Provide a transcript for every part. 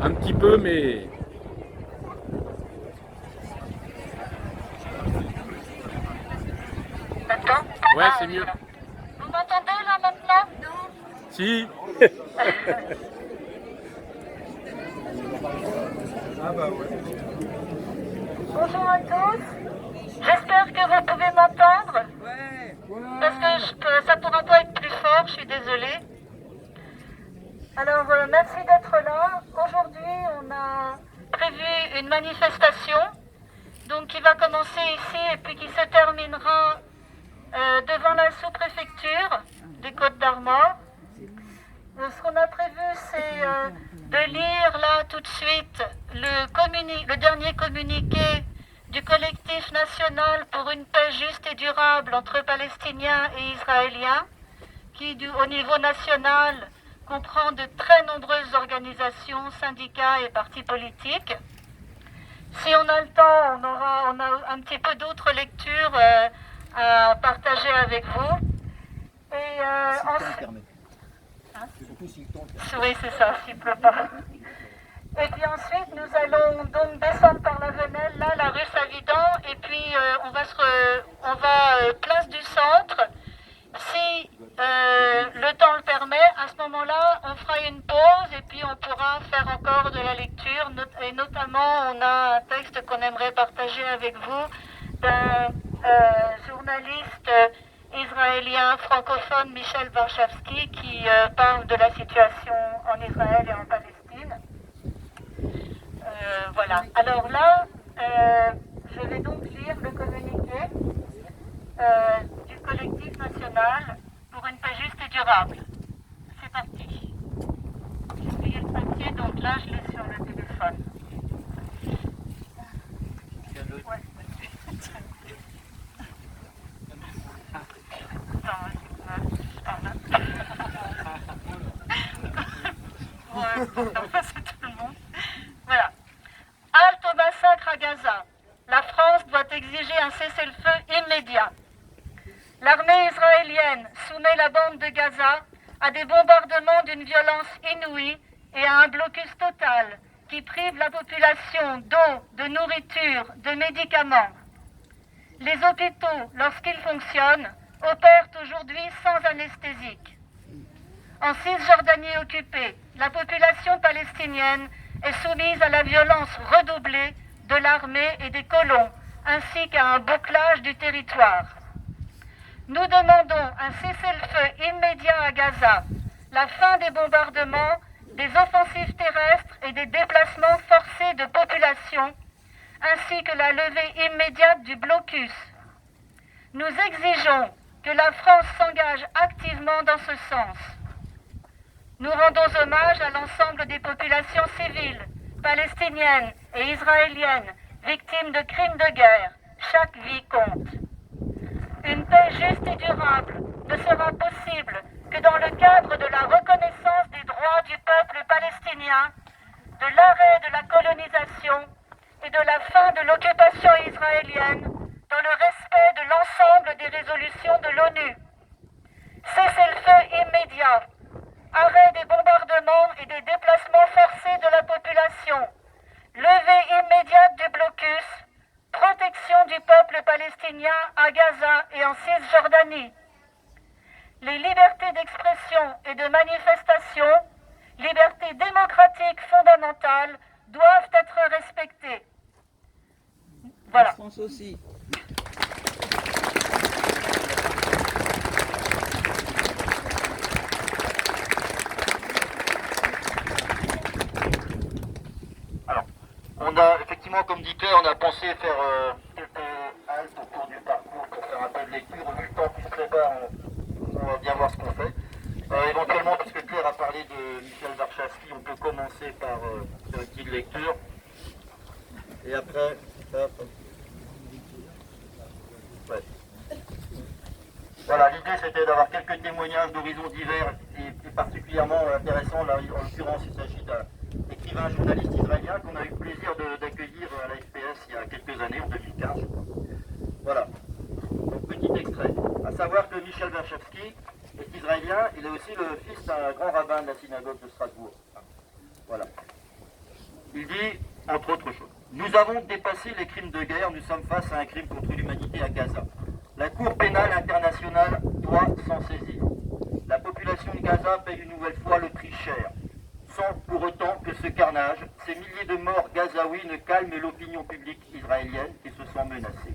Un petit peu, mais... Maintenant? Ouais, c'est mieux. Vous m'entendez là maintenant? Non. Si. Bonjour à tous. J'espère que vous pouvez m'entendre. Parce que ça pourra pas être plus fort, je suis désolée. Alors, merci d'être là. Aujourd'hui, on a prévu une manifestation donc qui va commencer ici et puis qui se terminera devant la sous-préfecture des Côtes-d'Armor. Ce qu'on a prévu, c'est de lire là tout de suite le dernier communiqué du collectif national pour une paix juste et durable entre Palestiniens et Israéliens, qui au niveau national comprend de très nombreuses organisations, syndicats et partis politiques. Si on a le temps, on a un petit peu d'autres lectures à partager avec vous. Et ensuite... Hein? Oui, c'est ça, s'il ne pleut pas. Et puis ensuite, nous allons donc descendre par la Venelle, là, la rue Savidan, et puis on va place du centre. Si le temps le permet, à ce moment-là, on fera une pause et puis on pourra faire encore de la lecture. Et notamment, on a un texte qu'on aimerait partager avec vous d'un journaliste israélien francophone, Michel Warshawski, qui parle de la situation en Israël et en Palestine. Voilà. Alors là, je vais donc lire le communiqué du collectif national pour une paix juste et durable. C'est parti. J'ai oublié le papier, donc là je l'ai sur le téléphone. Ouais. C'est tout le monde. Voilà. Halte au massacre à Gaza. La France doit exiger un cessez-le-feu immédiat. L'armée israélienne soumet la bande de Gaza à des bombardements d'une violence inouïe et à un blocus total qui prive la population d'eau, de nourriture, de médicaments. Les hôpitaux, lorsqu'ils fonctionnent, opèrent aujourd'hui sans anesthésique. En Cisjordanie occupée, la population palestinienne est soumise à la violence redoublée de l'armée et des colons, ainsi qu'à un bouclage du territoire. Nous demandons un cessez-le-feu immédiat à Gaza, la fin des bombardements, des offensives terrestres et des déplacements forcés de population, ainsi que la levée immédiate du blocus. Nous exigeons que la France s'engage activement dans ce sens. Nous rendons hommage à l'ensemble des populations civiles, palestiniennes et israéliennes, victimes de crimes de guerre. Chaque vie compte. Une paix juste et durable ne sera possible que dans le cadre de la reconnaissance des droits du peuple palestinien, de l'arrêt de la colonisation et de la fin de l'occupation israélienne dans le respect de l'ensemble des résolutions de l'ONU. Cessez-le-feu immédiat, arrêt des bombardements et des déplacements forcés de la population, levée immédiate du blocus, protection du peuple palestinien à Gaza et en Cisjordanie. Les libertés d'expression et de manifestation, libertés démocratiques fondamentales, doivent être respectées. Voilà. La France aussi. Alors, on a effectivement, comme dit Claire, on a pensé faire quelques haltes au cours du parcours pour faire un peu de lecture. Vu le temps qui se prépare, on va bien voir ce qu'on fait. Éventuellement, parce que Claire a parlé de Michel Warshawski, on peut commencer par faire une petite lecture. Et après, hop. Ouais. Voilà, l'idée c'était d'avoir quelques témoignages d'horizons divers et particulièrement intéressants. Là, en l'occurrence, il s'agit d'un écrivain journaliste israélien qu'on a eu le plaisir d'accueillir à la FPS il y a quelques années, en 2015. Voilà. Donc, petit extrait. À savoir que Michel Warshawski est israélien, il est aussi le fils d'un grand rabbin de la synagogue de Strasbourg. Voilà. Il dit, entre autres choses, nous avons dépassé les crimes de guerre, nous sommes face à un crime contre l'humanité à Gaza. La Cour pénale internationale doit s'en saisir. La population de Gaza paye une nouvelle fois le prix cher, sans pour autant que ce carnage, ces milliers de morts gazaouis ne calment l'opinion publique israélienne qui se sent menacée.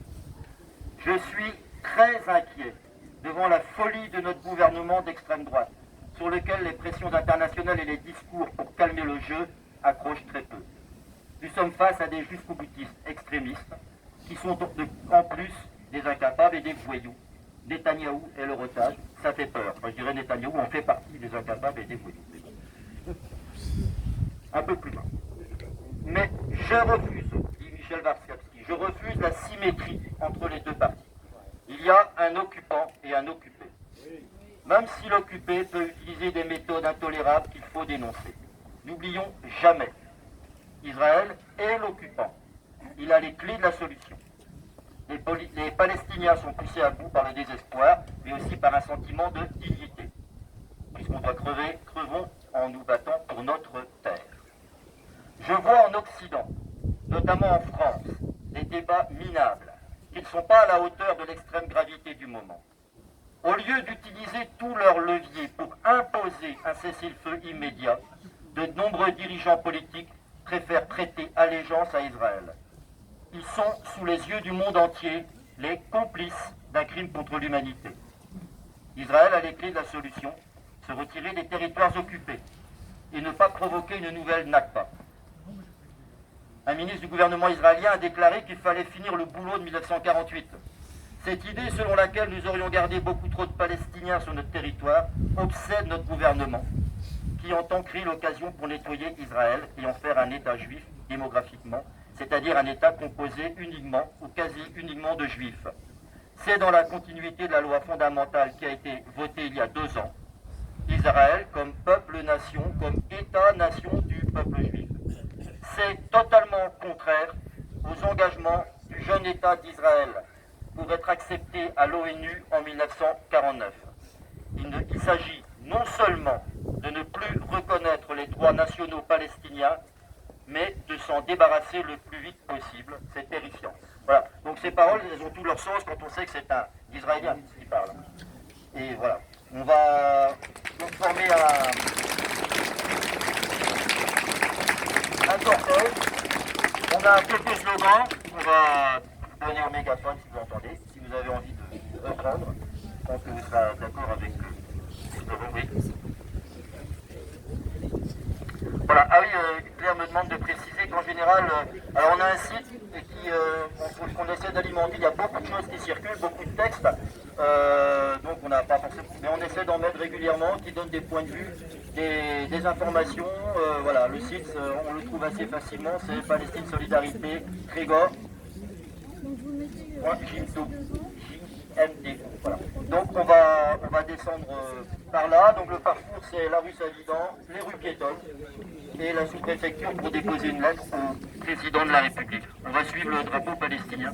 Je suis très inquiet devant la folie de notre gouvernement d'extrême droite, sur lequel les pressions internationales et les discours pour calmer le jeu accrochent très peu. Nous sommes face à des jusqu'au-boutistes extrémistes qui sont en plus des incapables et des voyous. Netanyahou est leur otage, ça fait peur. Enfin, je dirais Netanyahou en fait partie des incapables et des voyous. Un peu plus loin. Mais je refuse, dit Michel Warszawski, je refuse la symétrie entre les deux parties. Il y a un occupant et un occupé. Même si l'occupé peut utiliser des méthodes intolérables qu'il faut dénoncer. N'oublions jamais, Israël est l'occupant. Il a les clés de la solution. Les Palestiniens sont poussés à bout par le désespoir, mais aussi par un sentiment de dignité. Puisqu'on doit crever, crevons en nous battant pour notre terre. Je vois en Occident, notamment en France, des débats minables qui ne sont pas à la hauteur de l'extrême gravité du moment. Au lieu d'utiliser tous leurs leviers pour imposer un cessez-le-feu immédiat, de nombreux dirigeants politiques préfèrent prêter allégeance à Israël. Ils sont, sous les yeux du monde entier, les complices d'un crime contre l'humanité. Israël a les clés de la solution, se retirer des territoires occupés et ne pas provoquer une nouvelle Nakba. Un ministre du gouvernement israélien a déclaré qu'il fallait finir le boulot de 1948. Cette idée selon laquelle nous aurions gardé beaucoup trop de Palestiniens sur notre territoire obsède notre gouvernement, qui entend créer l'occasion pour nettoyer Israël et en faire un État juif démographiquement, c'est-à-dire un État composé uniquement ou quasi uniquement de juifs. C'est dans la continuité de la loi fondamentale qui a été votée il y a 2 ans, Israël comme peuple-nation, comme État-nation du peuple juif. C'est totalement contraire aux engagements du jeune État d'Israël pour être accepté à l'ONU en 1949. Il s'agit non seulement de ne plus reconnaître les droits nationaux palestiniens, mais de s'en débarrasser le plus vite possible. C'est terrifiant. Voilà. Donc ces paroles, elles ont tout leur sens quand on sait que c'est un Israélien qui parle. Et voilà. On va donc former un cortège. On a quelques slogans qu'on va vous donner au mégaphone si vous entendez, si vous avez envie de reprendre. Je pense que vous serez d'accord avec les slogans. Oui. Voilà, ah oui, Claire me demande de préciser qu'en général, alors on a un site qu'on essaie d'alimenter, il y a beaucoup de choses qui circulent, beaucoup de textes, donc on n'a pas forcément, mais on essaie d'en mettre régulièrement, qui donnent des points de vue, des informations, voilà, le site, on le trouve assez facilement, c'est Palestine Solidarité, Trégor, MD. Voilà. Donc on va descendre par là. Donc le parcours c'est la rue Savidan, les rues piétonnes et la sous-préfecture pour déposer une lettre au président de la République. On va suivre le drapeau palestinien.